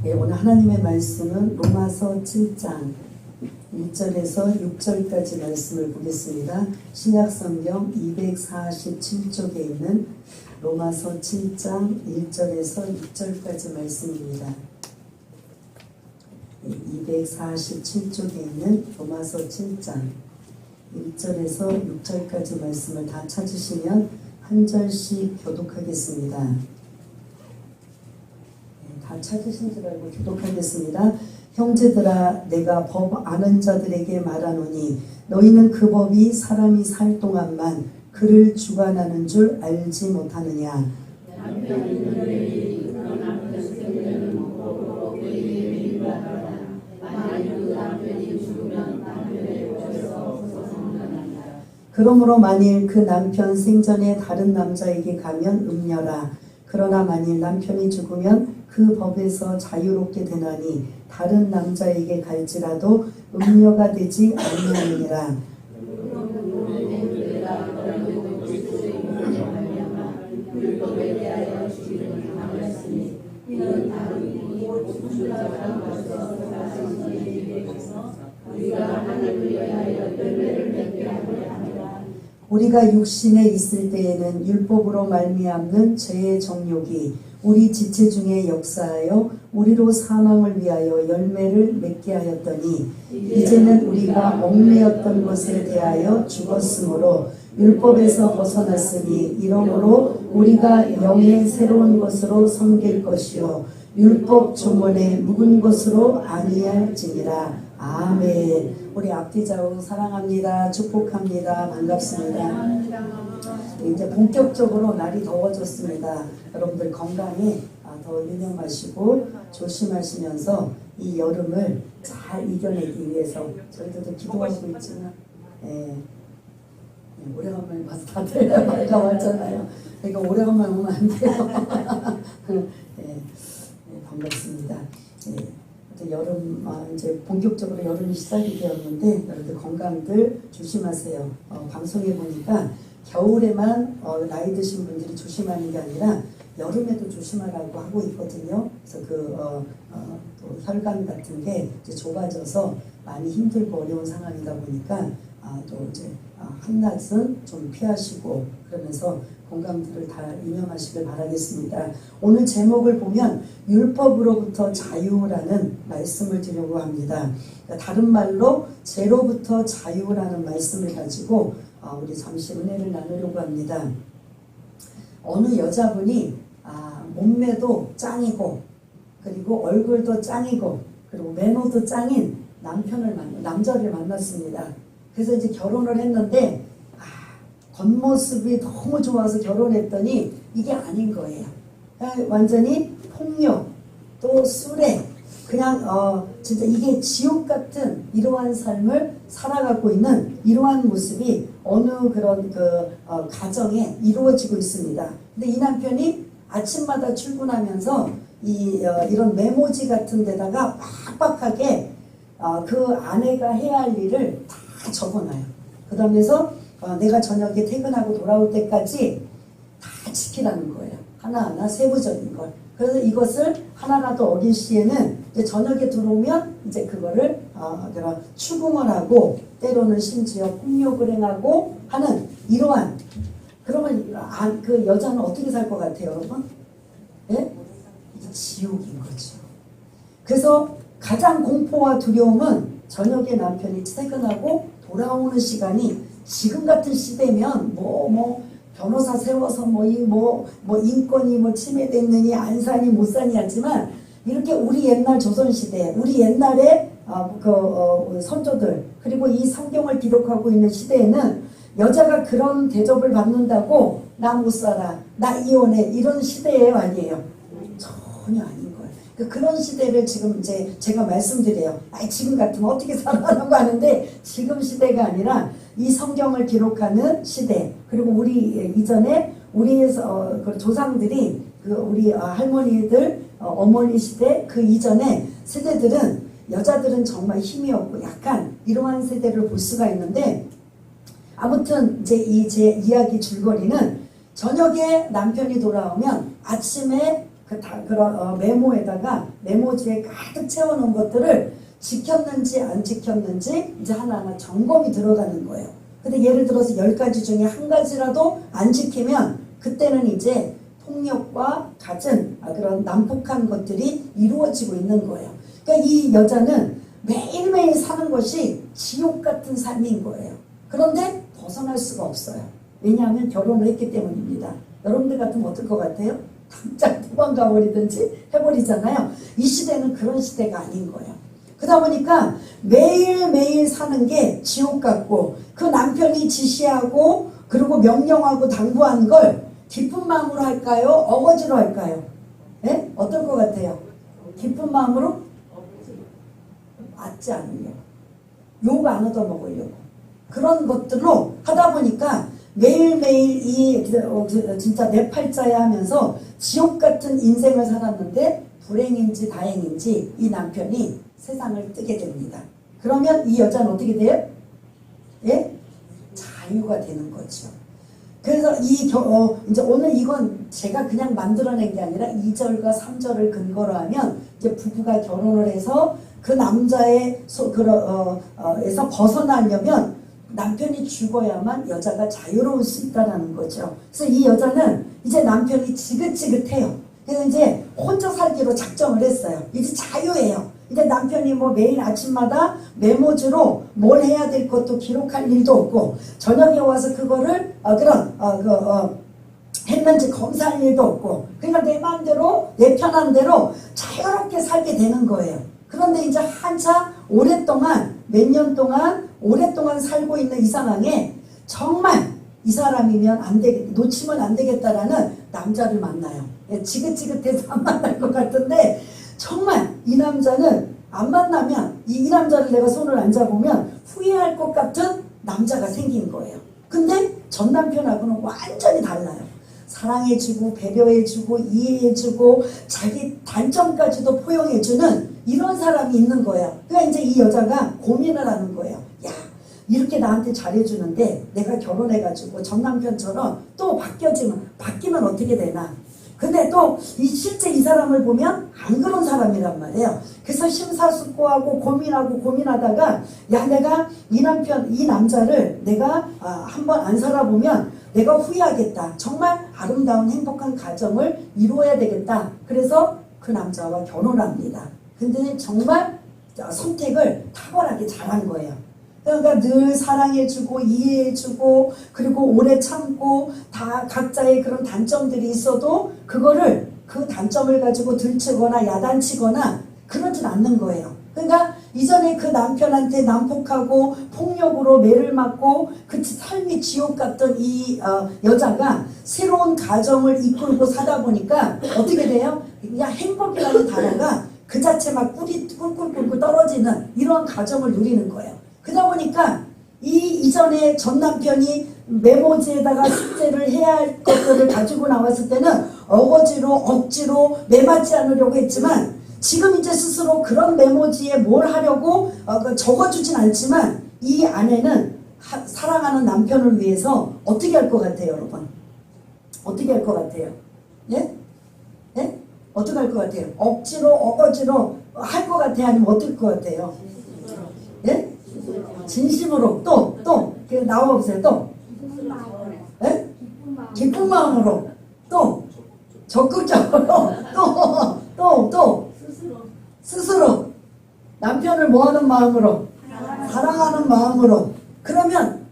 예, 오늘 하나님의 말씀은 로마서 7장 1절에서 6절까지 말씀을 보겠습니다. 신약성경 247쪽에 있는 로마서 7장 1절에서 6절까지 말씀입니다. 247쪽에 있는 로마서 7장 1절에서 6절까지 말씀을 다 찾으시면 한 절씩 교독하겠습니다. 다 찾으신 줄 알고 교독하겠습니다. 형제들아, 내가 법 아는 자들에게 말하노니 너희는 그 법이 사람이 살 동안만 그를 주관하는 줄 알지 못하느냐. 그러므로 만일 그 남편 생전에 다른 남자에게 가면 음녀라. 그러나 만일 남편이 죽으면 그 법에서 자유롭게 되나니 다른 남자에게 갈지라도 음녀가 되지 아니하느니라. 우리가 육신에 있을 때에는 율법으로 말미암는 죄의 정욕이 우리 지체 중에 역사하여 우리로 사망을 위하여 열매를 맺게 하였더니 이제는 우리가 얽매였던 것에 대하여 죽었으므로 율법에서 벗어났으니 이러므로 우리가 영의 새로운 것으로 섬길 것이요 율법 조문에 묵은 것으로 아니할지니라. 아멘. 우리 앞뒤좌우 사랑합니다. 축복합니다. 반갑습니다. 이제 본격적으로 날이 더워졌습니다. 여러분들 건강에 더 유념하시고 조심하시면서 이 여름을 잘 이겨내기 위해서 저희들도 기도하고 있지만 오래간만에 봐서 다들 반가웠잖아요. 그러니까 오래간만에 오면 안 돼요. 반갑습니다. 여름 이제 본격적으로 여름이 시작이 되었는데 여러분들 건강들 조심하세요. 방송에 보니까 겨울에만 나이 드신 분들이 조심하는 게 아니라 여름에도 조심하라고 하고 있거든요. 그래서 또 혈관 같은 게 이제 좁아져서 많이 힘들고 어려운 상황이다 보니까 또 이제 한낮은 좀 피하시고 그러면서 건강들을 다 유념하시길 바라겠습니다. 오늘 제목을 보면 율법으로부터 자유라는 말씀을 드리려고 합니다. 다른 말로 죄로부터 자유라는 말씀을 가지고 우리 잠시 은혜를 나누려고 합니다. 어느 여자분이 몸매도 짱이고 그리고 얼굴도 짱이고 그리고 매너도 짱인 남자를 만났습니다. 그래서 이제 결혼을 했는데 겉모습이 너무 좋아서 결혼했더니 이게 아닌 거예요. 완전히 폭력, 또 술에 그냥 진짜 이게 지옥 같은 이러한 삶을 살아가고 있는 이러한 모습이 어느 그런 가정에 이루어지고 있습니다. 근데 이 남편이 아침마다 출근하면서 이런 메모지 같은 데다가 빡빡하게 그 아내가 해야 할 일을 다 적어놔요. 그 다음에서 내가 저녁에 퇴근하고 돌아올 때까지 다 지키라는 거예요. 하나하나 세부적인 걸. 그래서 이것을 하나라도 어길 시에는 이제 저녁에 들어오면 이제 그거를 추궁을 하고 때로는 심지어 폭력을 행하고 하는 이러한 그러면 그 여자는 어떻게 살 것 같아요, 여러분? 예? 이게 지옥인 거죠. 그래서 가장 공포와 두려움은 저녁에 남편이 퇴근하고 돌아오는 시간이 지금 같은 시대면 변호사 세워서 인권이 침해됐느니 안 사니 못 사니 하지만 이렇게 우리 옛날 조선시대 우리 옛날에 선조들 그리고 이 성경을 기록하고 있는 시대에는 여자가 그런 대접을 받는다고 나 못 살아 나 이혼해 이런 시대예요 아니에요? 전혀 아닌 거예요. 그런 시대를 지금 이제 제가 말씀드려요. 지금 같으면 어떻게 살아라고 하는데 지금 시대가 아니라 이 성경을 기록하는 시대 그리고 우리 이전에 우리 조상들이 우리 할머니들 어머니 시대 그 이전에 세대들은 여자들은 정말 힘이 없고 약간 이러한 세대를 볼 수가 있는데 아무튼 이제 제 이야기 줄거리는 저녁에 남편이 돌아오면 아침에 그런 메모에다가 메모지에 가득 채워놓은 것들을 지켰는지 안 지켰는지 이제 하나하나 점검이 들어가는 거예요. 근데 예를 들어서 10가지 중에 한 가지라도 안 지키면 그때는 이제 폭력과 갖은 그런 난폭한 것들이 이루어지고 있는 거예요. 그러니까 이 여자는 매일매일 사는 것이 지옥 같은 삶인 거예요. 그런데 벗어날 수가 없어요. 왜냐하면 결혼을 했기 때문입니다. 여러분들 같으면 어떨 것 같아요? 당장 도망가 버리든지 해버리잖아요. 이 시대는 그런 시대가 아닌 거예요. 그러다 보니까 매일매일 사는 게 지옥 같고 그 남편이 지시하고 그리고 명령하고 당부한 걸 기쁜 마음으로 할까요? 어거지로 할까요? 네? 어떨 것 같아요? 기쁜 마음으로? 맞지 않으려고. 욕 안 얻어먹으려고. 그런 것들로 하다 보니까 매일매일 진짜 내 팔자야 하면서 지옥 같은 인생을 살았는데 불행인지 다행인지 이 남편이 세상을 뜨게 됩니다. 그러면 이 여자는 어떻게 돼요? 예? 자유가 되는 거죠. 그래서 이제 오늘 이건 제가 그냥 만들어낸 게 아니라 2절과 3절을 근거로 하면 이제 부부가 결혼을 해서 그 남자의 에서 벗어나려면 남편이 죽어야만 여자가 자유로울 수 있다는 거죠. 그래서 이 여자는 이제 남편이 지긋지긋해요. 그래서 이제 혼자 살기로 작정을 했어요. 이제 자유예요. 이제 남편이 뭐 매일 아침마다 메모지로 뭘 해야 될 것도 기록할 일도 없고 저녁에 와서 그거를 했는지 검사할 일도 없고 그러니까 내 마음대로 내 편한 대로 자유롭게 살게 되는 거예요. 그런데 이제 한참 오랫동안 몇 년 동안 오랫동안 살고 있는 이 상황에 정말 이 사람이면 안 되겠, 놓치면 안 되겠다라는 남자를 만나요. 지긋지긋해서 안 만날 것 같은데 정말 이 남자는 안 만나면 이 남자를 내가 손을 안 잡으면 후회할 것 같은 남자가 생긴 거예요. 근데 전 남편하고는 완전히 달라요. 사랑해주고 배려해주고 이해해주고 자기 단점까지도 포용해주는 이런 사람이 있는 거예요. 그러니까 이제 이 여자가 고민을 하는 거예요. 야, 이렇게 나한테 잘해주는데 내가 결혼해가지고 전 남편처럼 또 바뀌면 어떻게 되나. 근데 또 실제 이 사람을 보면 안 그런 사람이란 말이에요. 그래서 심사숙고하고 고민하다가 야, 내가 이 남자를 내가 한번 안 살아보면 내가 후회하겠다. 정말 아름다운 행복한 가정을 이루어야 되겠다. 그래서 그 남자와 결혼합니다. 근데 정말 선택을 탁월하게 잘한 거예요. 그러니까 늘 사랑해주고 이해해주고 그리고 오래 참고 다 각자의 그런 단점들이 있어도 그거를 그 단점을 가지고 들치거나 야단치거나 그러진 않는 거예요. 그러니까 이전에 그 남편한테 난폭하고 폭력으로 매를 맞고 그 삶이 지옥 같던 이 여자가 새로운 가정을 이끌고 사다 보니까 어떻게 돼요? 그냥 행복이라는 단어가 그 자체 막 꿀이 꿀꿀꿀 떨어지는 이런 가정을 누리는 거예요. 그러다 보니까 이전에 전 남편이 메모지에다가 숙제를 해야 할 것들을 가지고 나왔을 때는 어거지로 억지로 매맞지 않으려고 했지만 지금 이제 스스로 그런 메모지에 뭘 하려고 적어주진 않지만 이 아내는 사랑하는 남편을 위해서 어떻게 할 것 같아요, 여러분? 어떻게 할 것 같아요? 예? 예? 어떻게 할 것 같아요? 억지로 어거지로 할 것 같아요? 아니면 어떨 것 같아요? 예? 진심으로 또 나와보세요. 또 예? 기쁜 마음으로 또 적극적으로 또 스스로 남편을 뭐하는 마음으로 사랑하는 마음으로 그러면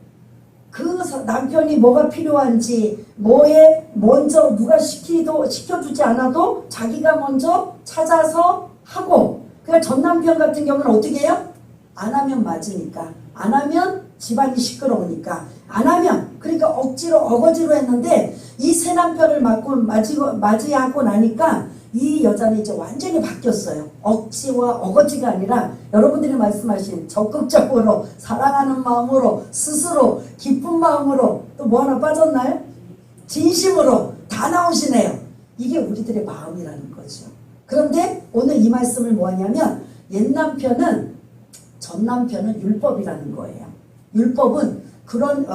그 남편이 뭐가 필요한지 뭐에 먼저 누가 시켜주지 않아도 자기가 먼저 찾아서 하고 그러니까 전 남편 같은 경우는 어떻게 해요? 안 하면 맞으니까 안 하면 집안이 시끄러우니까 안 하면 그러니까 억지로 어거지로 했는데 이 새 남편을 맞이하고 나니까 이 여자는 이제 완전히 바뀌었어요. 억지와 어거지가 아니라 여러분들이 말씀하신 적극적으로 사랑하는 마음으로 스스로 기쁜 마음으로 또 뭐 하나 빠졌나요? 진심으로 다 나오시네요. 이게 우리들의 마음이라는 거죠. 그런데 오늘 이 말씀을 뭐 하냐면 전 남편은 율법이라는 거예요. 율법은 그런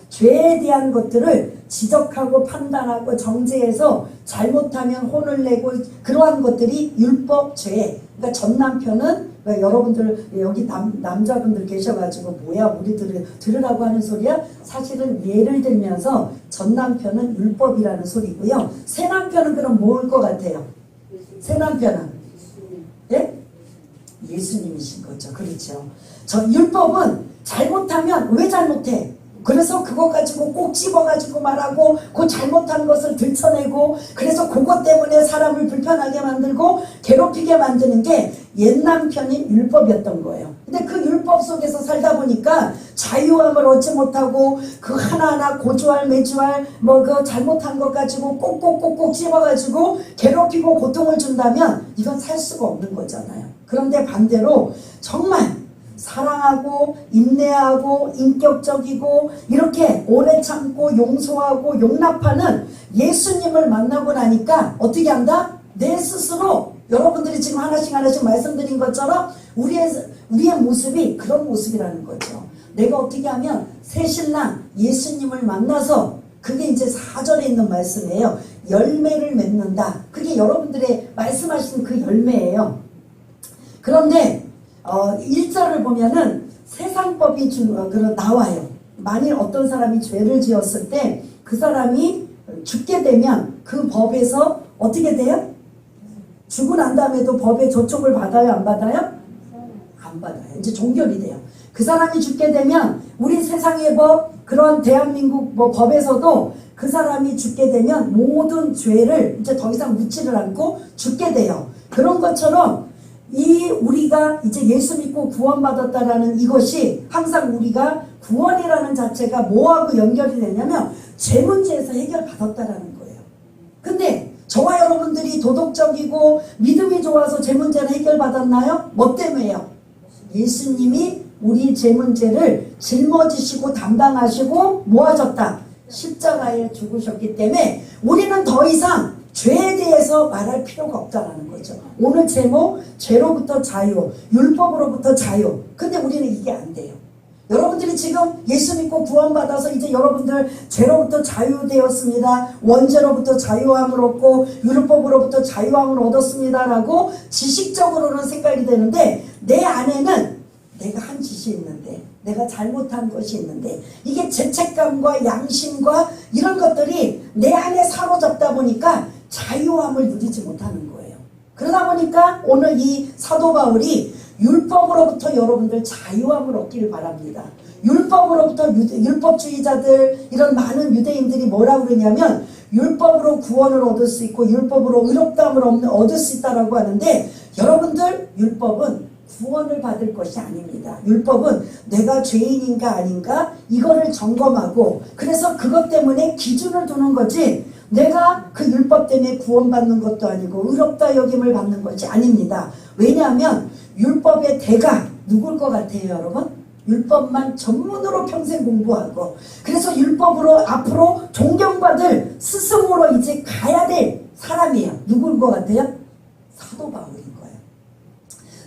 죄에 대한 것들을 지적하고 판단하고 정죄해서 잘못하면 혼을 내고 그러한 것들이 율법죄. 그러니까 전 남편은 여러분들 여기 남자분들 계셔가지고 뭐야 우리들을 들으라고 하는 소리야? 사실은 예를 들면서 전 남편은 율법이라는 소리고요. 새 남편은 그럼 뭘 것 같아요? 새 남편은 예? 예수님이신 거죠. 그렇죠. 저 율법은 잘못하면 왜 잘못해? 그래서 그거 가지고 꼭 집어가지고 말하고 그 잘못한 것을 들춰내고 그래서 그것 때문에 사람을 불편하게 만들고 괴롭히게 만드는 게 옛 남편이 율법이었던 거예요. 근데 그 율법 속에서 살다 보니까 자유함을 얻지 못하고 그 하나하나 고주할 매주할 뭐 그 잘못한 것 가지고 꼭꼭꼭꼭 집어가지고 괴롭히고 고통을 준다면 이건 살 수가 없는 거잖아요. 그런데 반대로 정말 사랑하고 인내하고 인격적이고 이렇게 오래 참고 용서하고 용납하는 예수님을 만나고 나니까 어떻게 한다? 내 스스로 여러분들이 지금 하나씩 말씀드린 것처럼 우리의 모습이 그런 모습이라는 거죠. 내가 어떻게 하면 새 신랑 예수님을 만나서 그게 이제 4절에 있는 말씀이에요. 열매를 맺는다. 그게 여러분들의 말씀하시는 그 열매예요. 그런데 1절을 보면은 세상법이 나와요. 만일 어떤 사람이 죄를 지었을 때 그 사람이 죽게 되면 그 법에서 어떻게 돼요? 죽고 난 다음에도 법의 조촉을 받아요? 안 받아요? 안 받아요. 이제 종결이 돼요. 그 사람이 죽게 되면 우리 세상의 법, 그런 대한민국 뭐 법에서도 그 사람이 죽게 되면 모든 죄를 이제 더 이상 묻지를 않고 죽게 돼요. 그런 것처럼 우리가 이제 예수 믿고 구원받았다라는 이것이 항상 우리가 구원이라는 자체가 뭐하고 연결이 되냐면 죄 문제에서 해결받았다라는 거예요. 근데 저와 여러분들이 도덕적이고 믿음이 좋아서 죄 문제는 해결받았나요? 뭐 때문에요? 예수님이 우리 죄 문제를 짊어지시고 담당하시고 모아졌다. 십자가에 죽으셨기 때문에 우리는 더 이상 죄에 대해서 말할 필요가 없다라는 거죠. 오늘 제목 죄로부터 자유, 율법으로부터 자유. 근데 우리는 이게 안 돼요. 여러분들이 지금 예수 믿고 구원받아서 이제 여러분들 죄로부터 자유되었습니다. 원죄로부터 자유함을 얻고 율법으로부터 자유함을 얻었습니다라고 지식적으로는 생각이 되는데 내 안에는 내가 한 짓이 있는데 내가 잘못한 것이 있는데 이게 죄책감과 양심과 이런 것들이 내 안에 사로잡다 보니까 자유함을 누리지 못하는 거예요. 그러다 보니까 오늘 이 사도 바울이 율법으로부터 여러분들 자유함을 얻기를 바랍니다. 율법으로부터 율법주의자들 이런 많은 유대인들이 뭐라고 그러냐면 율법으로 구원을 얻을 수 있고 율법으로 의롭다함을 얻을 수 있다라고 하는데 여러분들 율법은 구원을 받을 것이 아닙니다. 율법은 내가 죄인인가 아닌가 이거를 점검하고 그래서 그것 때문에 기준을 두는 거지 내가 그 율법 때문에 구원받는 것도 아니고 의롭다 여김을 받는 것이 아닙니다. 왜냐하면 율법의 대가 누굴 것 같아요 여러분? 율법만 전문으로 평생 공부하고 그래서 율법으로 앞으로 존경받을 스승으로 이제 가야 될 사람이에요. 누굴 것 같아요? 사도 바울인 거예요.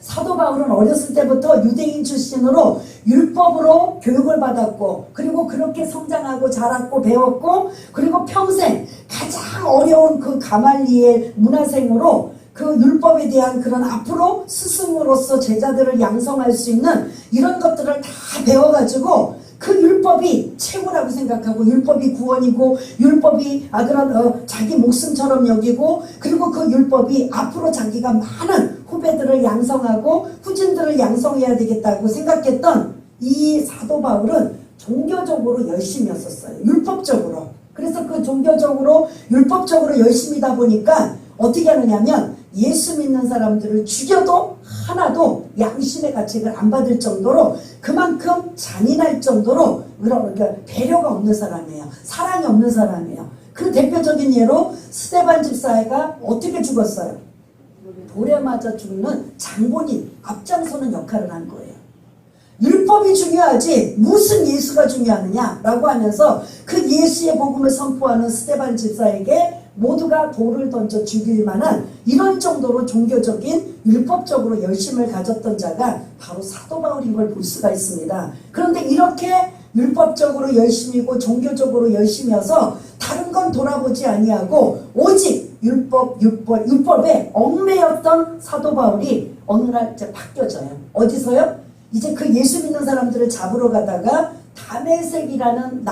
사도 바울은 어렸을 때부터 유대인 출신으로 율법으로 교육을 받았고 그리고 그렇게 성장하고 자랐고 배웠고 그리고 평생 가장 어려운 그 가말리엘 문화생으로 그 율법에 대한 그런 앞으로 스승으로서 제자들을 양성할 수 있는 이런 것들을 다 배워가지고 그 율법이 최고라고 생각하고 율법이 구원이고 율법이 그런 자기 목숨처럼 여기고 그리고 그 율법이 앞으로 자기가 많은 후배들을 양성하고 후진들을 양성해야 되겠다고 생각했던 이 사도 바울은 종교적으로 열심히 했었어요. 율법적으로. 그래서 그 종교적으로 율법적으로 열심히다 보니까 어떻게 하느냐면 예수 믿는 사람들을 죽여도 하나도 양심의 가책을 안 받을 정도로 그만큼 잔인할 정도로 그러니까 배려가 없는 사람이에요. 사랑이 없는 사람이에요. 그 대표적인 예로 스데반 집사가 어떻게 죽었어요? 돌에 맞아 죽는 장본인 앞장서는 역할을 한 거예요. 율법이 중요하지 무슨 예수가 중요하느냐라고 하면서 그 예수의 복음을 선포하는 스데반 집사에게 모두가 돌을 던져 죽일 만한 이런 정도로 종교적인 율법적으로 열심을 가졌던 자가 바로 사도 바울인 걸 볼 수가 있습니다. 그런데 이렇게 율법적으로 열심이고 종교적으로 열심이어서 다른 건 돌아보지 아니하고 오직 율법에 얽매였던 사도 바울이 어느 날 이제 바뀌어져요. 어디서요? 이제 그 예수 믿는 사람들을 잡으러 가다가 다메섹이라는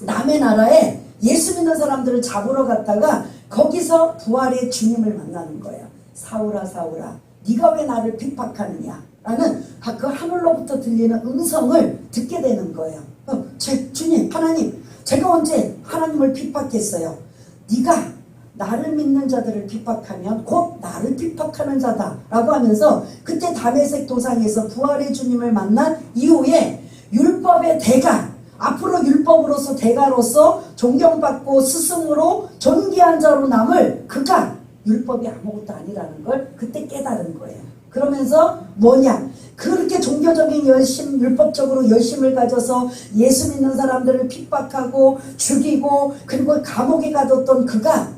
남의 나라에 예수 믿는 사람들을 잡으러 갔다가 거기서 부활의 주님을 만나는 거예요. 사울아 사울아 네가 왜 나를 핍박하느냐 라는 그 하늘로부터 들리는 음성을 듣게 되는 거예요. 주님 하나님 제가 언제 하나님을 핍박했어요? 네가 나를 믿는 자들을 핍박하면 곧 나를 핍박하는 자다 라고 하면서 그때 다메섹 도상에서 부활의 주님을 만난 이후에 율법의 대가 앞으로 율법으로서 대가로서 존경받고 스승으로 존귀한 자로 남을 그가 율법이 아무것도 아니라는 걸 그때 깨달은 거예요. 그러면서 뭐냐? 그렇게 종교적인 열심, 율법적으로 열심을 가져서 예수 믿는 사람들을 핍박하고 죽이고 그리고 감옥에 가뒀던 그가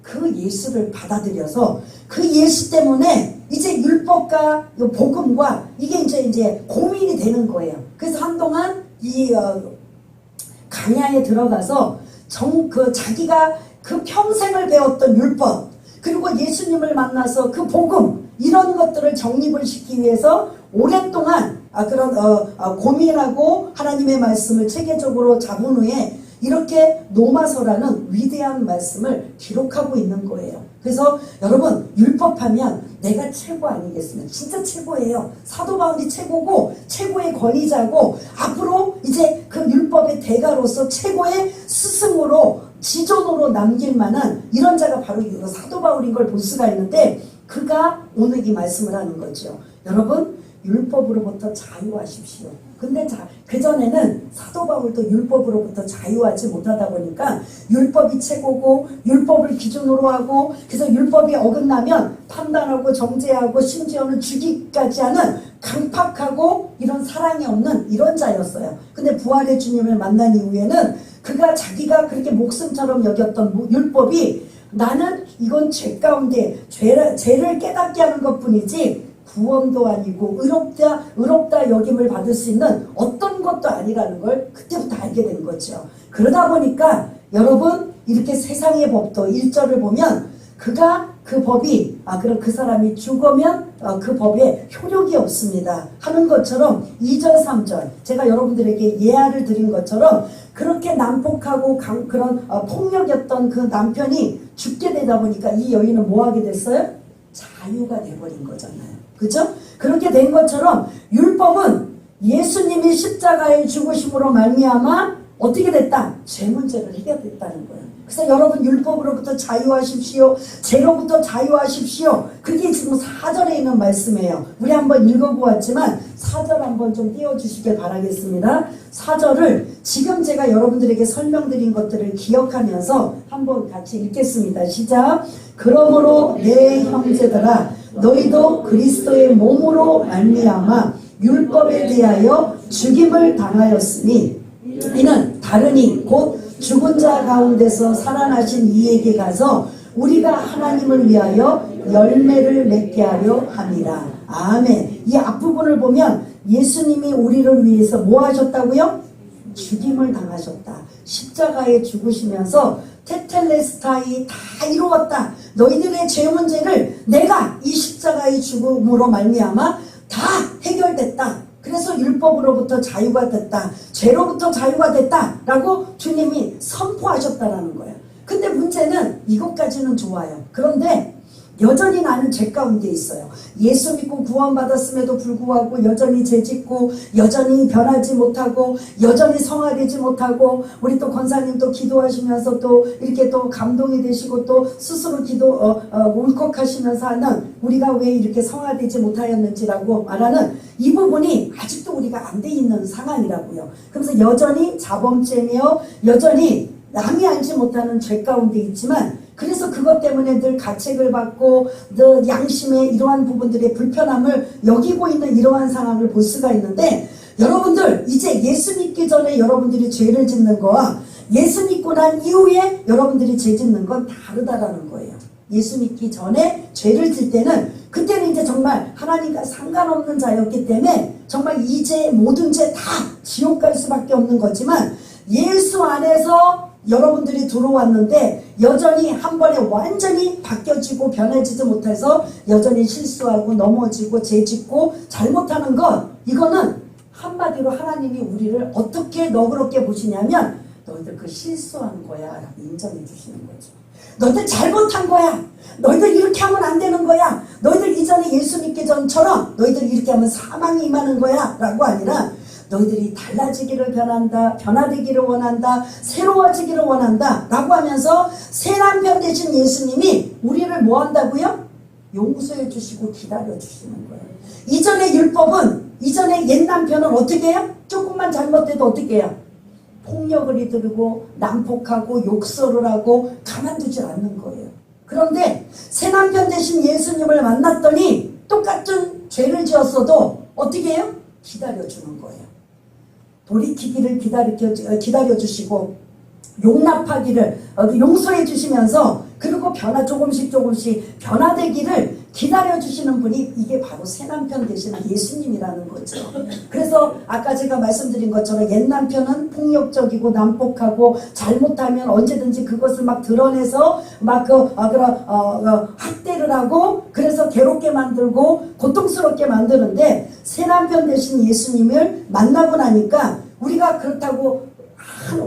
그 예수를 받아들여서 그 예수 때문에 이제 율법과 복음과 이게 이제 고민이 되는 거예요. 그래서 한동안 이 강야에 들어가서 자기가 그 평생을 배웠던 율법 그리고 예수님을 만나서 그 복음 이런 것들을 정립을 시키기 위해서 오랫동안 고민하고 하나님의 말씀을 체계적으로 잡은 후에 이렇게 노마서라는 위대한 말씀을 기록하고 있는 거예요. 그래서 여러분 율법하면 내가 최고 아니겠습니까? 진짜 최고예요. 사도 바울이 최고고 최고의 권위자고 앞으로 이제 그 율법의 대가로서 최고의 스승으로 지존으로 남길 만한 이런 자가 바로 사도 바울인 걸 볼 수가 있는데 그가 오늘 이 말씀을 하는 거죠. 여러분 율법으로부터 자유하십시오. 근데 그전에는 사도 바울도 율법으로부터 자유하지 못하다 보니까 율법이 최고고 율법을 기준으로 하고 그래서 율법이 어긋나면 판단하고 정죄하고 심지어는 죽이기까지 하는 강팍하고 이런 사랑이 없는 이런 자였어요. 근데 부활의 주님을 만난 이후에는 그가 자기가 그렇게 목숨처럼 여겼던 율법이 나는 이건 죄 가운데 죄를 깨닫게 하는 것뿐이지 구원도 아니고 의롭다 여김을 받을 수 있는 어떤 것도 아니라는 걸 그때부터 알게 된 거죠. 그러다 보니까 여러분 이렇게 세상의 법도 1절을 보면 그가 그 법이 그럼 그 사람이 죽으면 그 법에 효력이 없습니다 하는 것처럼 2절 3절 제가 여러분들에게 예화를 드린 것처럼 그렇게 난폭하고 그런 폭력이었던 그 남편이 죽게 되다 보니까 이 여인은 뭐 하게 됐어요? 자유가 돼버린 거잖아요. 그죠? 그렇게 된 것처럼 율법은 예수님이 십자가에 죽으심으로 말미암아 어떻게 됐다? 죄 문제를 해결됐다는 거예요. 그래서 여러분 율법으로부터 자유하십시오. 죄로부터 자유하십시오. 그게 지금 4절에 있는 말씀이에요. 우리 한번 읽어보았지만 4절 한번 좀 띄워주시길 바라겠습니다. 4절을 지금 제가 여러분들에게 설명드린 것들을 기억하면서 한번 같이 읽겠습니다. 시작. 그러므로 내 형제들아 너희도 그리스도의 몸으로 말미암아 율법에 대하여 죽임을 당하였으니 이는 다르니 곧 죽은 자 가운데서 살아나신 이에게 가서 우리가 하나님을 위하여 열매를 맺게 하려 함이라. 아멘. 이 앞부분을 보면 예수님이 우리를 위해서 뭐 하셨다고요? 죽임을 당하셨다. 십자가에 죽으시면서 테텔레스타이 다 이루었다. 너희들의 죄 문제를 내가 이 십자가의 죽음으로 말미암아 다 해결됐다. 그래서 율법으로부터 자유가 됐다. 죄로부터 자유가 됐다. 라고 주님이 선포하셨다라는 거예요. 근데 문제는 이것까지는 좋아요. 그런데 여전히 나는 죄 가운데 있어요. 예수 믿고 구원받았음에도 불구하고 여전히 죄짓고 여전히 변하지 못하고 여전히 성화되지 못하고 우리 또 권사님도 기도하시면서 또 이렇게 또 감동이 되시고 또 스스로 울컥하시면서 하는 우리가 왜 이렇게 성화되지 못하였는지라고 말하는 이 부분이 아직도 우리가 안 돼 있는 상황이라고요. 그래서 여전히 자범죄며 여전히 남이 알지 못하는 죄 가운데 있지만 그래서 그것 때문에 늘 가책을 받고 늘 양심의 이러한 부분들의 불편함을 여기고 있는 이러한 상황을 볼 수가 있는데 여러분들 이제 예수 믿기 전에 여러분들이 죄를 짓는 거와 예수 믿고 난 이후에 여러분들이 죄 짓는 건 다르다라는 거예요. 예수 믿기 전에 죄를 질 때는 그때는 이제 정말 하나님과 상관없는 자였기 때문에 정말 이제 모든 죄 다 지옥 갈 수밖에 없는 거지만 예수 안에서 여러분들이 들어왔는데 여전히 한 번에 완전히 바뀌어지고 변해지지 못해서 여전히 실수하고 넘어지고 죄짓고 잘못하는 것, 이거는 한마디로 하나님이 우리를 어떻게 너그럽게 보시냐면 너희들 그 실수한 거야 인정해 주시는 거죠. 너희들 잘못한 거야. 너희들 이렇게 하면 안 되는 거야. 너희들 이전에 예수 믿기 전처럼 너희들 이렇게 하면 사망이 임하는 거야 라고 아니라 너희들이 달라지기를 변화되기를 원한다, 새로워지기를 원한다 라고 하면서 새 남편 되신 예수님이 우리를 뭐 한다고요? 용서해 주시고 기다려 주시는 거예요. 이전의 율법은, 이전의 옛 남편은 어떻게 해요? 조금만 잘못해도 어떻게 해요? 폭력을 이들고 난폭하고 욕설을 하고 가만두지 않는 거예요. 그런데 새 남편 되신 예수님을 만났더니 똑같은 죄를 지었어도 어떻게 해요? 기다려주는 거예요. 돌이키기를 기다려주시고 용납하기를 용서해 주시면서 그리고 조금씩 변화되기를 기다려주시는 분이 이게 바로 새 남편 되시는 예수님이라는 거죠. 그래서 아까 제가 말씀드린 것처럼 옛 남편은 폭력적이고 난폭하고 잘못하면 언제든지 그것을 막 드러내서 막 학대를 하고 그래서 괴롭게 만들고 고통스럽게 만드는데 새 남편 되신 예수님을 만나고 나니까 우리가 그렇다고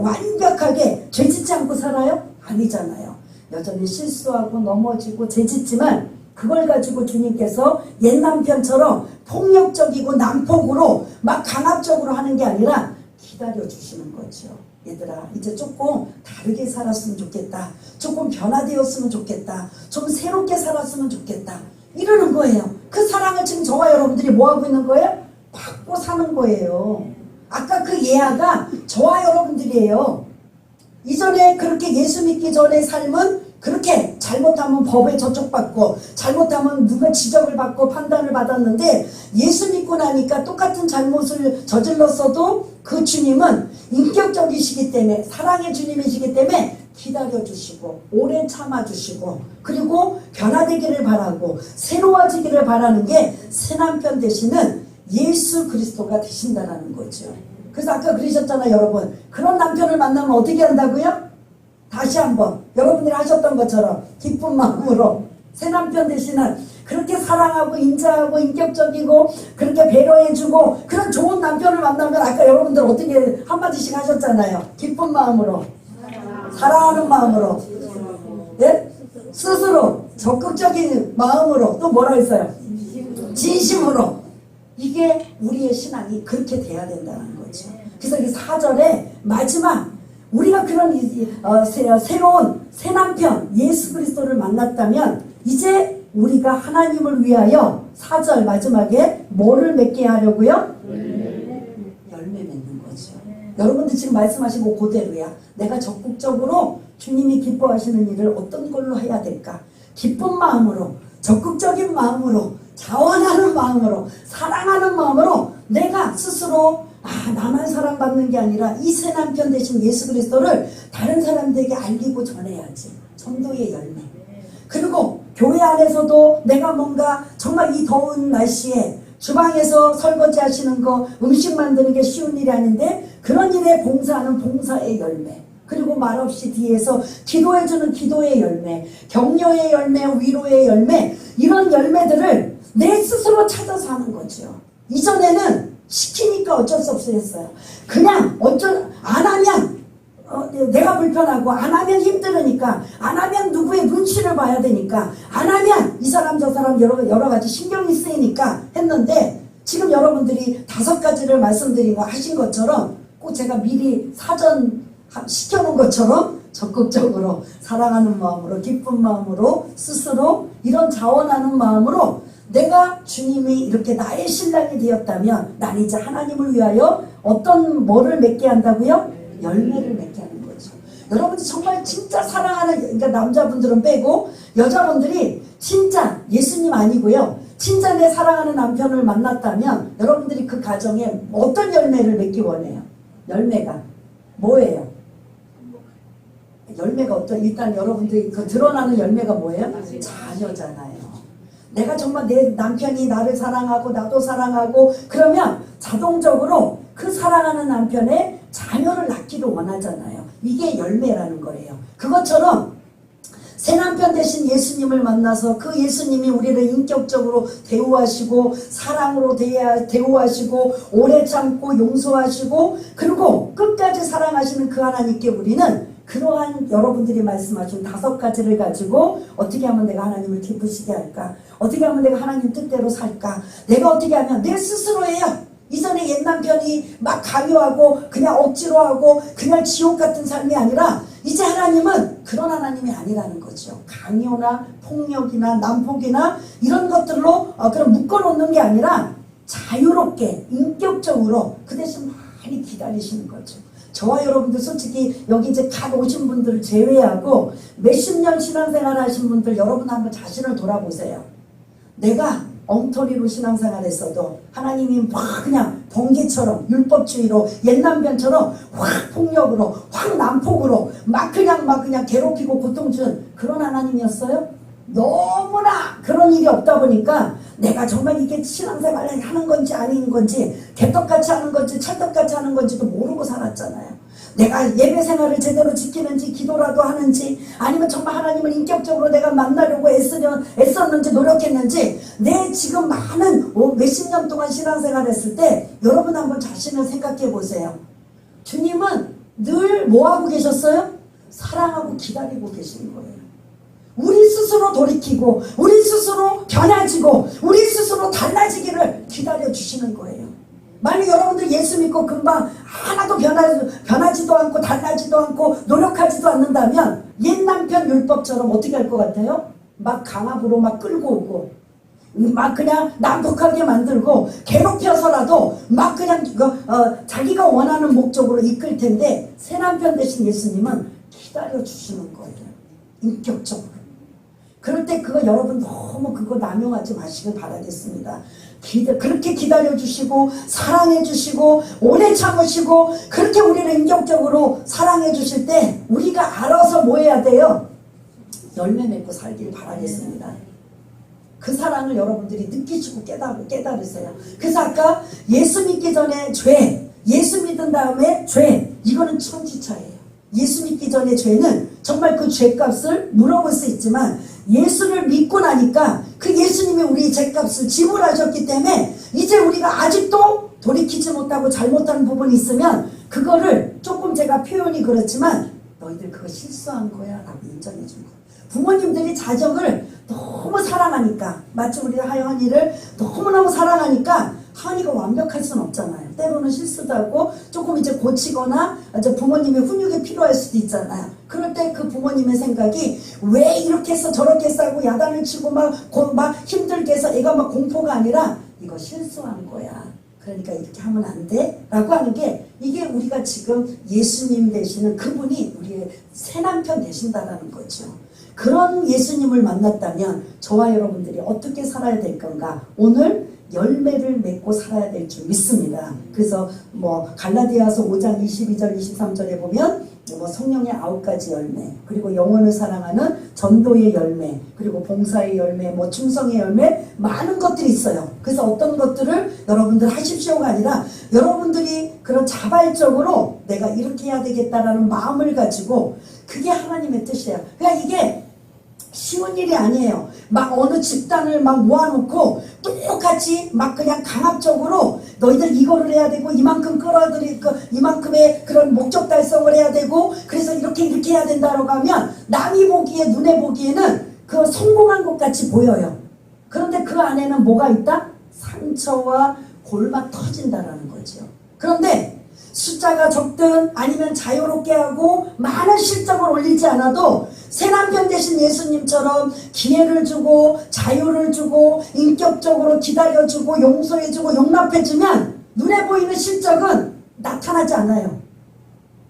완벽하게 죄짓지 않고 살아요? 아니잖아요. 여전히 실수하고 넘어지고 죄짓지만 그걸 가지고 주님께서 옛 남편처럼 폭력적이고 난폭으로 막 강압적으로 하는 게 아니라 기다려주시는 거죠. 얘들아 이제 조금 다르게 살았으면 좋겠다. 조금 변화되었으면 좋겠다. 좀 새롭게 살았으면 좋겠다. 이러는 거예요. 그 사랑을 지금 저와 여러분들이 뭐하고 있는 거예요? 받고 사는 거예요. 아까 그 예아가 저와 여러분들이에요. 이전에 그렇게 예수 믿기 전의 삶은 그렇게 잘못하면 법에 저촉받고 잘못하면 누가 지적을 받고 판단을 받았는데 예수 믿고 나니까 똑같은 잘못을 저질렀어도 그 주님은 인격적이시기 때문에 사랑의 주님이시기 때문에 기다려주시고 오래 참아주시고 그리고 변화되기를 바라고 새로워지기를 바라는 게 새 남편 되시는 예수 그리스도가 되신다는 거죠. 그래서 아까 그러셨잖아요 여러분. 그런 남편을 만나면 어떻게 한다고요? 다시 한번 여러분들이 하셨던 것처럼 기쁜 마음으로 새 남편 되시는 그렇게 사랑하고 인자하고 인격적이고 그렇게 배려해주고 그런 좋은 남편을 만나면 아까 여러분들 어떻게 한마디씩 하셨잖아요. 기쁜 마음으로 사랑하는 마음으로 예? 스스로 적극적인 마음으로 또 뭐라 했어요? 진심으로. 이게 우리의 신앙이 그렇게 돼야 된다는 거죠. 그래서 이 4절에 마지막 우리가 그런 새로운 새 남편 예수 그리스도를 만났다면 이제 우리가 하나님을 위하여 4절 마지막에 뭐를 맺게 하려고요? 열매 맺는 거죠. 여러분들 지금 말씀하신 거 그대로야. 내가 적극적으로 주님이 기뻐하시는 일을 어떤 걸로 해야 될까? 기쁜 마음으로 적극적인 마음으로 자원하는 마음으로 사랑하는 마음으로 내가 스스로 나만 사랑받는 게 아니라 이 새 남편 되신 예수 그리스도를 다른 사람들에게 알리고 전해야지. 전도의 열매. 그리고 교회 안에서도 내가 뭔가 정말 이 더운 날씨에 주방에서 설거지 하시는 거 음식 만드는 게 쉬운 일이 아닌데 그런 일에 봉사하는 봉사의 열매. 그리고 말없이 뒤에서 기도해주는 기도의 열매, 격려의 열매, 위로의 열매 이런 열매들을 내 스스로 찾아서 하는 거죠. 이전에는 시키니까 어쩔 수 없었어요. 그냥 안 하면 내가 불편하고 안 하면 힘들으니까 안 하면 누구의 눈치를 봐야 되니까 안 하면 이 사람 저 사람 여러 가지 신경이 쓰이니까 했는데 지금 여러분들이 5가지를 말씀드린 거 하신 것처럼 꼭 제가 미리 사전 시켜놓은 것처럼 적극적으로 사랑하는 마음으로 기쁜 마음으로 스스로 이런 자원하는 마음으로 내가 주님이 이렇게 나의 신랑이 되었다면 난 이제 하나님을 위하여 뭐를 맺게 한다고요? 열매를 맺게 하는 거죠. 여러분들 정말 진짜 사랑하는 그러니까 남자분들은 빼고 여자분들이 진짜 예수님 아니고요. 진짜 내 사랑하는 남편을 만났다면 여러분들이 그 가정에 어떤 열매를 맺기 원해요? 열매가 뭐예요? 열매가 일단 여러분들이 드러나는 열매가 뭐예요? 자녀잖아요. 내가 정말 내 남편이 나를 사랑하고 나도 사랑하고 그러면 자동적으로 그 사랑하는 남편의 자녀를 낳기를 원하잖아요. 이게 열매라는 거예요. 그것처럼 새 남편 되신 예수님을 만나서 그 예수님이 우리를 인격적으로 대우하시고 사랑으로 대우하시고 오래 참고 용서하시고 그리고 끝까지 사랑하시는 그 하나님께 우리는 그러한 여러분들이 말씀하신 5가지를 가지고 어떻게 하면 내가 하나님을 기쁘시게 할까? 어떻게 하면 내가 하나님 뜻대로 살까? 내가 어떻게 하면 내 스스로예요. 이전에 옛 남편이 막 강요하고 그냥 억지로 하고 그냥 지옥 같은 삶이 아니라 이제 하나님은 그런 하나님이 아니라는 거죠. 강요나 폭력이나 난폭이나 이런 것들로 그런 묶어놓는 게 아니라 자유롭게 인격적으로 그 대신 많이 기다리시는 거죠. 저와 여러분들 솔직히 여기 이제 갓 오신 분들을 제외하고 몇십 년 신앙생활 하신 분들 여러분 한번 자신을 돌아보세요. 내가 엉터리로 신앙생활 했어도 하나님이 막 그냥 번개처럼 율법주의로 옛 남편처럼 확 폭력으로 확 난폭으로 막 그냥 괴롭히고 고통 준 그런 하나님이었어요? 너무나 그런 일이 없다 보니까 내가 정말 이게 신앙생활을 하는 건지 아닌 건지 개떡같이 하는 건지 찰떡같이 하는 건지도 모르고 살았잖아요. 내가 예배 생활을 제대로 지키는지 기도라도 하는지 아니면 정말 하나님을 인격적으로 내가 만나려고 애썼는지 노력했는지 내 지금 많은 몇십 년 동안 신앙생활 했을 때 여러분 한번 자신을 생각해 보세요. 주님은 늘 뭐하고 계셨어요? 사랑하고 기다리고 계시는 거예요. 우리 스스로 돌이키고 우리 스스로 변화지고 우리 스스로 달라지기를 기다려주시는 거예요. 만약 여러분들 예수 믿고 금방 하나도 변하지도 않고 달라지도 않고 노력하지도 않는다면 옛 남편 율법처럼 어떻게 할 것 같아요? 막 강압으로 막 끌고 오고 막 그냥 난폭하게 만들고 괴롭혀서라도 막 그냥 자기가 원하는 목적으로 이끌 텐데 새 남편 되신 예수님은 기다려주시는 거예요. 인격적으로. 그럴 때 그거 여러분 너무 그거 남용하지 마시길 바라겠습니다. 그렇게 기다려주시고 사랑해주시고 오래 참으시고 그렇게 우리를 인격적으로 사랑해주실 때 우리가 알아서 뭐 해야 돼요? 열매 맺고 살길 바라겠습니다. 그 사랑을 여러분들이 느끼시고 깨달으세요. 그래서 아까 예수 믿기 전에 죄, 예수 믿은 다음에 죄, 이거는 천지차예요. 예수 믿기 전에 죄는 정말 그 죄값을 물어볼 수 있지만 예수를 믿고 나니까 그 예수님이 우리 죄값을 지불하셨기 때문에 이제 우리가 아직도 돌이키지 못하고 잘못한 부분이 있으면 그거를 조금 제가 표현이 그렇지만 너희들 그거 실수한 거야 라고 인정해 준 거예요. 부모님들이 자식을 너무 사랑하니까 마치 우리 하연이를 너무너무 사랑하니까 하은이가 완벽할 수는 없잖아요. 때로는 실수도 하고 조금 이제 고치거나 이제 부모님의 훈육이 필요할 수도 있잖아요. 그럴 때 그 부모님의 생각이 왜 이렇게 해서 저렇게 해서 하고 야단을 치고 막 힘들게 해서 애가 막 공포가 아니라 이거 실수한 거야. 그러니까 이렇게 하면 안 돼? 라고 하는 게 이게 우리가 지금 예수님 되시는 그분이 우리의 새 남편 되신다라는 거죠. 그런 예수님을 만났다면 저와 여러분들이 어떻게 살아야 될 건가? 오늘 열매를 맺고 살아야 될 줄 믿습니다. 그래서 갈라디아서 5장 22절 23절에 보면 성령의 9가지 열매, 그리고 영혼을 사랑하는 전도의 열매, 그리고 봉사의 열매, 충성의 열매, 많은 것들이 있어요. 그래서 어떤 것들을 여러분들 하십시오가 아니라 여러분들이 그런 자발적으로 내가 이렇게 해야 되겠다라는 마음을 가지고 그게 하나님의 뜻이에요. 그러니까 이게 쉬운 일이 아니에요. 막 어느 집단을 막 모아놓고 똑같이 막 그냥 강압적으로 너희들 이거를 해야 되고 이만큼 끌어들이고 이만큼의 그런 목적 달성을 해야 되고 그래서 이렇게 해야 된다라고 하면 남이 보기에 눈에 보기에는 그 성공한 것 같이 보여요. 그런데 그 안에는 뭐가 있다? 상처와 골마 터진다라는 거죠. 그런데 숫자가 적든 아니면 자유롭게 하고 많은 실적을 올리지 않아도 새 남편 되신 예수님처럼 기회를 주고 자유를 주고 인격적으로 기다려주고 용서해주고 용납해주면 눈에 보이는 실적은 나타나지 않아요.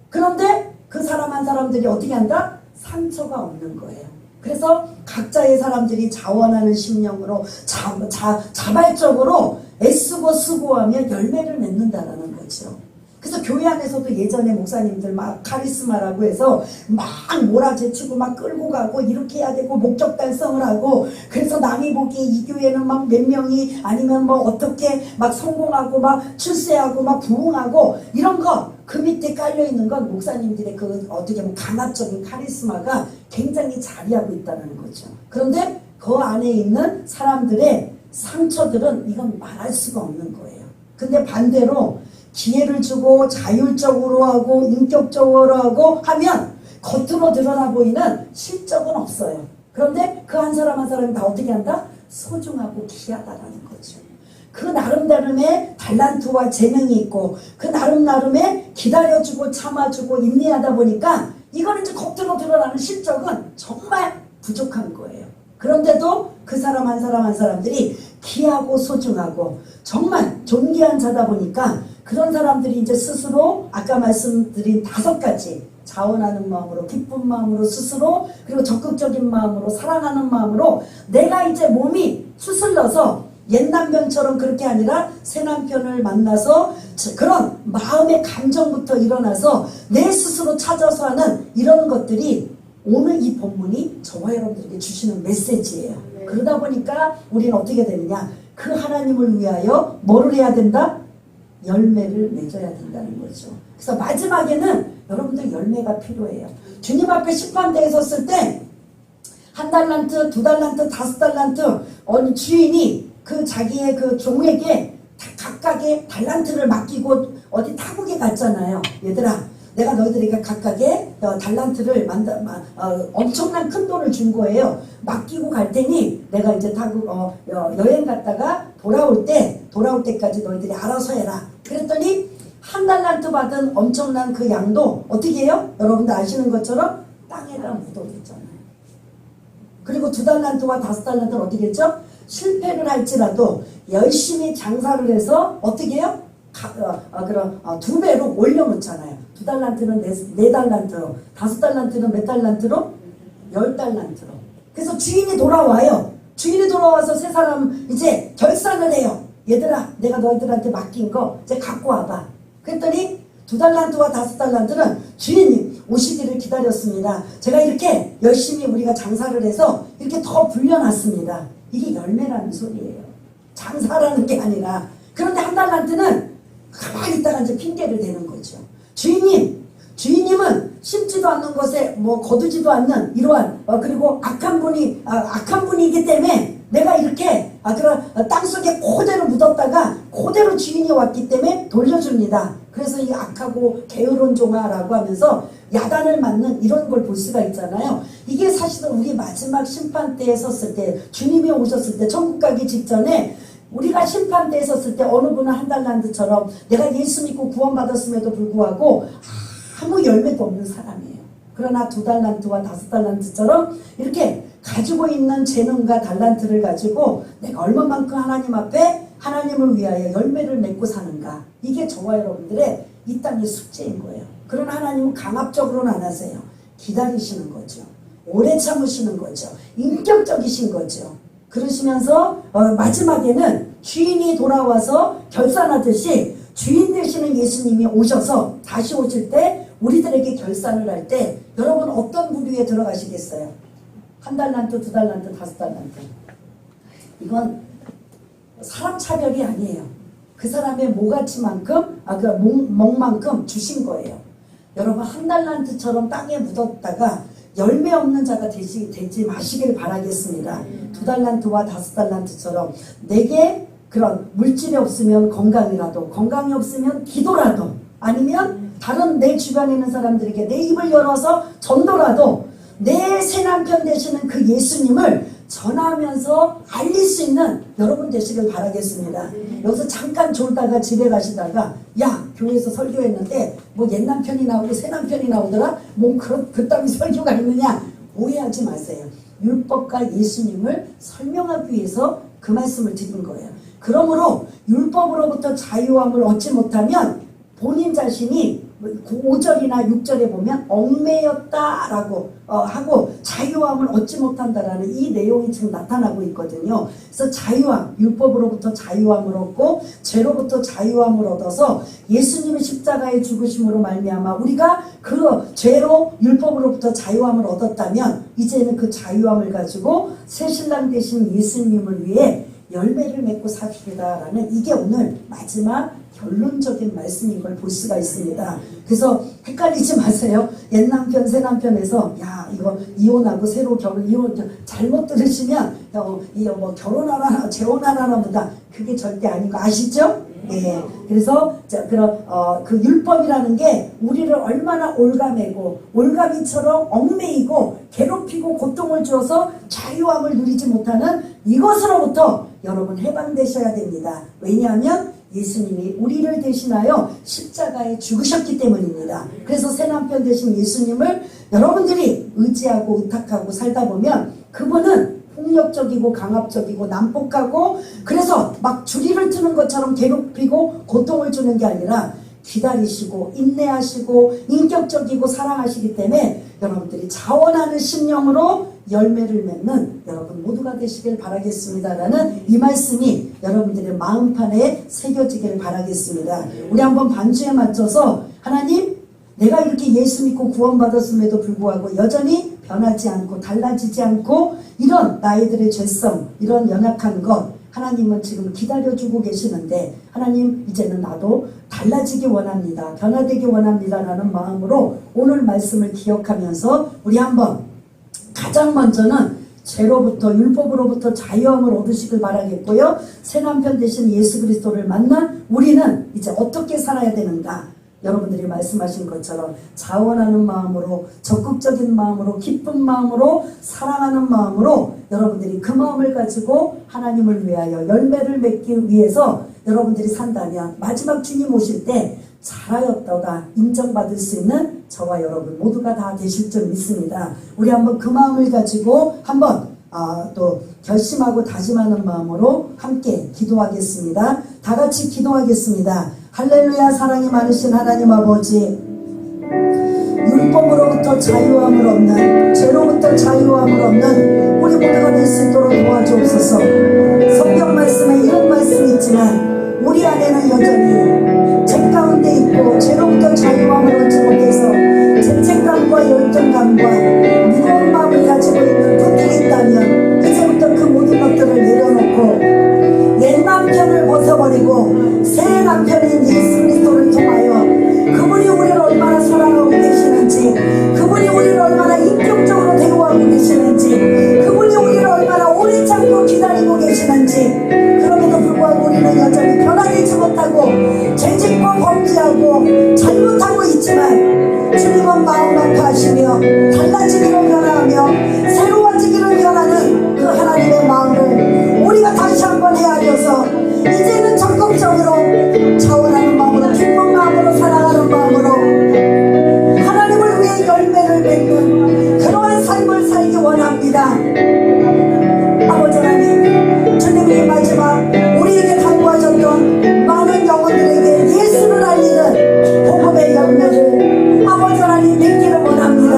그런데 그 사람 한 사람들이 어떻게 한다? 상처가 없는 거예요. 그래서 각자의 사람들이 자원하는 심령으로 자발적으로 애쓰고 수고하며 열매를 맺는다라는 거죠. 그래서 교회 안에서도 예전에 목사님들 막 카리스마라고 해서 막 몰아제치고 막 끌고 가고 이렇게 해야 되고 목적 달성을 하고, 그래서 남이 보기에 이 교회는 막 몇 명이 아니면 뭐 어떻게 막 성공하고 막 출세하고 막 부흥하고 이런 거, 그 밑에 깔려있는 건 목사님들의 그 어떻게 보면 강압적인 카리스마가 굉장히 자리하고 있다는 거죠. 그런데 그 안에 있는 사람들의 상처들은 이건 말할 수가 없는 거예요. 근데 반대로 기회를 주고 자율적으로 하고 인격적으로 하고 하면 겉으로 드러나 보이는 실적은 없어요. 그런데 그 한 사람 한 사람이 다 어떻게 한다? 소중하고 귀하다라는 거죠. 그 나름대로의 달란트와 재능이 있고 그 나름의 기다려주고 참아주고 인내하다 보니까 이거는 이제 겉으로 드러나는 실적은 정말 부족한 거예요. 그런데도 그 사람 한 사람 한 사람들이 귀하고 소중하고 정말 존귀한 자다 보니까 그런 사람들이 이제 스스로 아까 말씀드린 5가지, 자원하는 마음으로, 기쁜 마음으로 스스로, 그리고 적극적인 마음으로, 사랑하는 마음으로 내가 이제 몸이 수슬러서 옛 남편처럼 그렇게 아니라 새 남편을 만나서 그런 마음의 감정부터 일어나서 내 스스로 찾아서 하는 이런 것들이 오늘 이 본문이 저와 여러분들에게 주시는 메시지예요. 네. 그러다 보니까 우리는 어떻게 되느냐? 그 하나님을 위하여 뭐를 해야 된다? 열매를 맺어야 된다는 거죠. 그래서 마지막에는 여러분들 열매가 필요해요. 주님 앞에 심판대에 섰을 때 1달란트, 2달란트, 5달란트 어느 주인이 그 자기의 그 종에게 각각의 달란트를 맡기고 어디 타국에 갔잖아요. 얘들아, 내가 너희들에게 각각의 달란트를 엄청난 큰 돈을 준 거예요. 맡기고 갈 테니 내가 이제 타국 여행 갔다가 돌아올 때까지 너희들이 알아서 해라. 그랬더니 1달란트 받은 엄청난 그 양도 어떻게 해요? 여러분들 아시는 것처럼 땅에다 묻어뒀잖아요. 그리고 2달란트와 5달란트는 어떻게 했죠? 실패를 할지라도 열심히 장사를 해서 어떻게 해요? 2배로 올려놓잖아요. 2달란트는 4달란트로, 5달란트는 몇 달란트로? 10달란트로. 그래서 주인이 돌아와요. 주인이 돌아와서 세 사람 이제 결산을 해요. 얘들아, 내가 너희들한테 맡긴 거 이제 갖고 와봐. 그랬더니 2달란트와 5달란트는 주인님 오시기를 기다렸습니다. 제가 이렇게 열심히 우리가 장사를 해서 이렇게 더 불려놨습니다. 이게 열매라는 소리예요. 장사라는 게 아니라. 그런데 1달란트는 가만히 있다가 이제 핑계를 대는 거죠. 주인님은 심지도 않는 것에 뭐 거두지도 않는 이러한 그리고 악한 분이기 때문에 내가 이렇게 그런 땅속에 그대로 묻었다가 그대로 주인이 왔기 때문에 돌려줍니다. 그래서 이 악하고 게으른 종아라고 하면서 야단을 맞는 이런 걸 볼 수가 있잖아요. 이게 사실은 우리 마지막 심판대에 섰을 때, 주님이 오셨을 때, 천국 가기 직전에 우리가 심판대에 섰을 때 어느 분은 1달란트처럼 내가 예수 믿고 구원받았음에도 불구하고 아무 열매도 없는 사람이에요. 그러나 2달란트와 5달란트처럼 이렇게 가지고 있는 재능과 달란트를 가지고 내가 얼마만큼 하나님 앞에 하나님을 위하여 열매를 맺고 사는가. 이게 저와 여러분들의 이 땅의 숙제인 거예요. 그러나 하나님은 강압적으로는 안 하세요. 기다리시는 거죠. 오래 참으시는 거죠. 인격적이신 거죠. 그러시면서 마지막에는 주인이 돌아와서 결산하듯이 주인 되시는 예수님이 오셔서 다시 오실 때 우리들에게 결산을 할 때 여러분 어떤 부류에 들어가시겠어요? 1달란트, 2달란트, 5달란트. 이건 사람 차별이 아니에요. 그 사람의 모가치만큼, 몫만큼 주신 거예요. 여러분 1달란트처럼 땅에 묻었다가 열매 없는 자가 되지 마시길 바라겠습니다. 2달란트와 5달란트처럼 내게 그런 물질이 없으면 건강이라도, 건강이 없으면 기도라도, 아니면 다른 내 주변에 있는 사람들에게 내 입을 열어서 전도라도 내 새 남편 되시는 그 예수님을 전하면서 알릴 수 있는 여러분 되시길 바라겠습니다. 여기서 잠깐 졸다가 집에 가시다가 야, 교회에서 설교했는데 뭐 옛 남편이 나오고 새 남편이 나오더라? 뭐 그따위 설교가 있느냐? 오해하지 마세요. 율법과 예수님을 설명하기 위해서 그 말씀을 드린 거예요. 그러므로 율법으로부터 자유함을 얻지 못하면 본인 자신이 5절이나 6절에 보면 얽매였다라고 하고 자유함을 얻지 못한다라는 이 내용이 지금 나타나고 있거든요. 그래서 자유함, 율법으로부터 자유함을 얻고 죄로부터 자유함을 얻어서 예수님의 십자가의 죽으심으로 말미암아 우리가 그 죄로 율법으로부터 자유함을 얻었다면 이제는 그 자유함을 가지고 새신랑 되신 예수님을 위해 열매를 맺고 삽시다라는 이게 오늘 마지막 결론적인 말씀인 걸 볼 수가 있습니다. 그래서 헷갈리지 마세요. 옛 남편 새 남편에서 야 이거 이혼하고 새로 이혼 잘못 들으시면 이거 뭐 결혼하나 재혼하나 보다 그게 절대 아닌 거 아시죠? 예. 그래서 그 율법이라는 게 우리를 얼마나 올가매고 올가미처럼 얽매이고 괴롭히고 고통을 주어서 자유함을 누리지 못하는 이것으로부터 여러분 해방되셔야 됩니다. 왜냐하면 예수님이 우리를 대신하여 십자가에 죽으셨기 때문입니다. 그래서 새 남편 되신 예수님을 여러분들이 의지하고 의탁하고 살다 보면 그분은 폭력적이고 강압적이고 난폭하고 그래서 막 주리를 트는 것처럼 괴롭히고 고통을 주는 게 아니라 기다리시고 인내하시고 인격적이고 사랑하시기 때문에 여러분들이 자원하는 심령으로 열매를 맺는 여러분 모두가 되시길 바라겠습니다라는 이 말씀이 여러분들의 마음판에 새겨지길 바라겠습니다. 우리 한번 반주에 맞춰서 하나님 내가 이렇게 예수 믿고 구원받았음에도 불구하고 여전히 변하지 않고 달라지지 않고 이런 나이들의 죄성 이런 연약한 것 하나님은 지금 기다려주고 계시는데 하나님 이제는 나도 달라지기 원합니다. 변화되기 원합니다 라는 마음으로 오늘 말씀을 기억하면서 우리 한번 가장 먼저는 죄로부터 율법으로부터 자유함을 얻으시길 바라겠고요. 새 남편 되신 예수 그리스도를 만난 우리는 이제 어떻게 살아야 되는가 여러분들이 말씀하신 것처럼 자원하는 마음으로 적극적인 마음으로 기쁜 마음으로 사랑하는 마음으로 여러분들이 그 마음을 가지고 하나님을 위하여 열매를 맺기 위해서 여러분들이 산다면 마지막 주님 오실 때 잘하였다가 인정받을 수 있는 저와 여러분 모두가 다 되실 줄 믿습니다. 우리 한번 그 마음을 가지고 한번 또 결심하고 다짐하는 마음으로 함께 기도하겠습니다. 다 같이 기도하겠습니다. 할렐루야. 사랑이 많으신 하나님 아버지 율법으로부터 자유함을 얻는 죄로부터 자유함을 얻는 우리 모두가 될 수 있도록 도와주옵소서. 성경 말씀에 이런 말씀이 있지만 우리 안에는 여전히 죄 가운데 있고 죄로부터 자유함을 얻지 못해서 죄책감과 열정감과 무거운 마음을 가지고 있는 분들이 있다면 이제부터 그 모든 것들을 내려놓고 옛 남편을 벗어버리고 새 남편인 예수 그리스도를 통하여 그분이 우리를 얼마나 사랑하고 계시는지 그분이 우리를 얼마나 인격적으로 대우하고 계시는지 그분이 우리를 얼마나 오래 참고 기다리고 계시는지 그럼에도 불구하고 우리는 여전히 변화되지 못하고 죄짓고 범죄하고 잘못하고 있지만 주님은 마음 아파하시며 달라지기를 변화하며 새로워지기를 변하는 그 하나님의 마음을 우리가 다시 한번 헤아려서 이제는 적극적으로 자원하는 마음으로 기쁜 마음으로 사랑하는 마음으로 하나님을 위해 열매를 맺는 그러한 삶을 살기 원합니다. 아버지 하나님 주님이 마지막 우리에게 당부하셨던 많은 영혼들에게 예수를 알리는 복음의 열매를 아버지 하나님 맺기를 원합니다.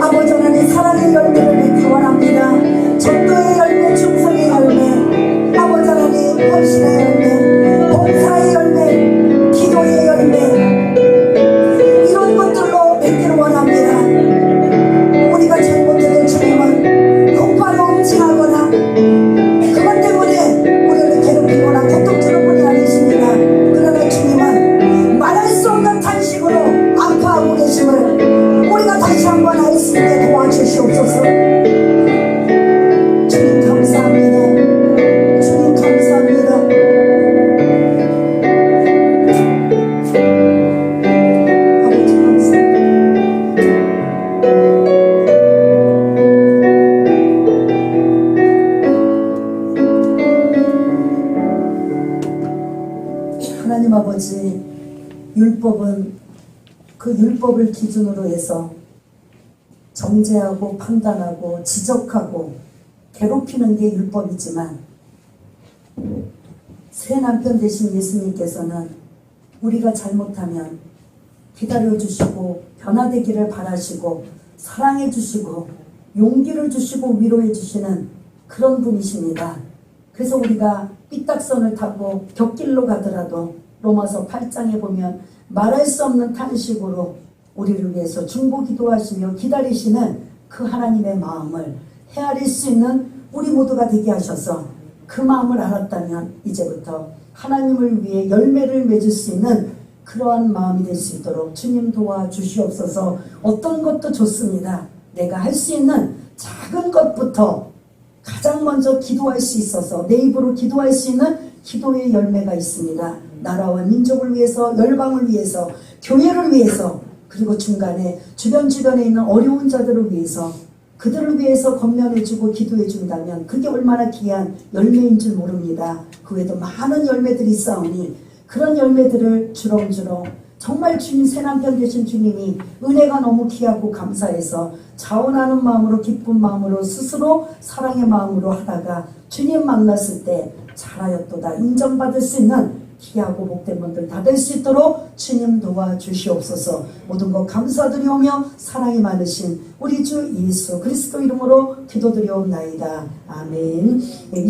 아버지 하나님 사랑의 열매를 맺기 원합니다. 전도의 열매 충성의 열매 아버지 하나님 헌신의 열매 봉사의 열매 기도의 열매 이런 것들로 맺기를 원합니다. 우리가 잘못해도 주님은 곧바로 응징하거나 그것 때문에 우리를 괴롭히거나 고통주는 분이 아니십니다. 그러나 주님은 말할 수 없는 탄식으로 아파하고 계심을 우리가 다시 한번 알 수 있게 도와주시옵소서. 주님 감사합니다. 주님 감사합니다. 아버지 감사합니다. 하나님 아버지 율법은 그 율법을 기준으로 해서 정죄하고 판단하고 지적하고 괴롭히는 게 율법이지만 새 남편 되신 예수님께서는 우리가 잘못하면 기다려주시고 변화되기를 바라시고 사랑해 주시고 용기를 주시고 위로해 주시는 그런 분이십니다. 그래서 우리가 삐딱선을 타고 곁길로 가더라도 로마서 8장에 보면 말할 수 없는 탄식으로 우리를 위해서 중보기도하시며 기다리시는 그 하나님의 마음을 헤아릴 수 있는 우리 모두가 되게 하셔서 그 마음을 알았다면 이제부터 하나님을 위해 열매를 맺을 수 있는 그러한 마음이 될 수 있도록 주님 도와주시옵소서. 어떤 것도 좋습니다. 내가 할 수 있는 작은 것부터 가장 먼저 기도할 수 있어서 내 입으로 기도할 수 있는 기도의 열매가 있습니다. 나라와 민족을 위해서, 열방을 위해서, 교회를 위해서, 그리고 중간에 주변에 있는 어려운 자들을 위해서, 그들을 위해서 건면해주고 기도해준다면 그게 얼마나 귀한 열매인 줄 모릅니다. 그 외에도 많은 열매들이 있사오니 그런 열매들을 주렁주렁 정말 주님, 새남편 되신 주님이 은혜가 너무 귀하고 감사해서 자원하는 마음으로, 기쁜 마음으로, 스스로 사랑의 마음으로 하다가 주님 만났을 때 잘하였도다 인정받을 수 있는 귀하고 복된 분들 다 될 수 있도록 주님 도와주시옵소서. 모든 것 감사드리오며 사랑이 많으신 우리 주 예수 그리스도 이름으로 기도드리옵나이다. 아멘.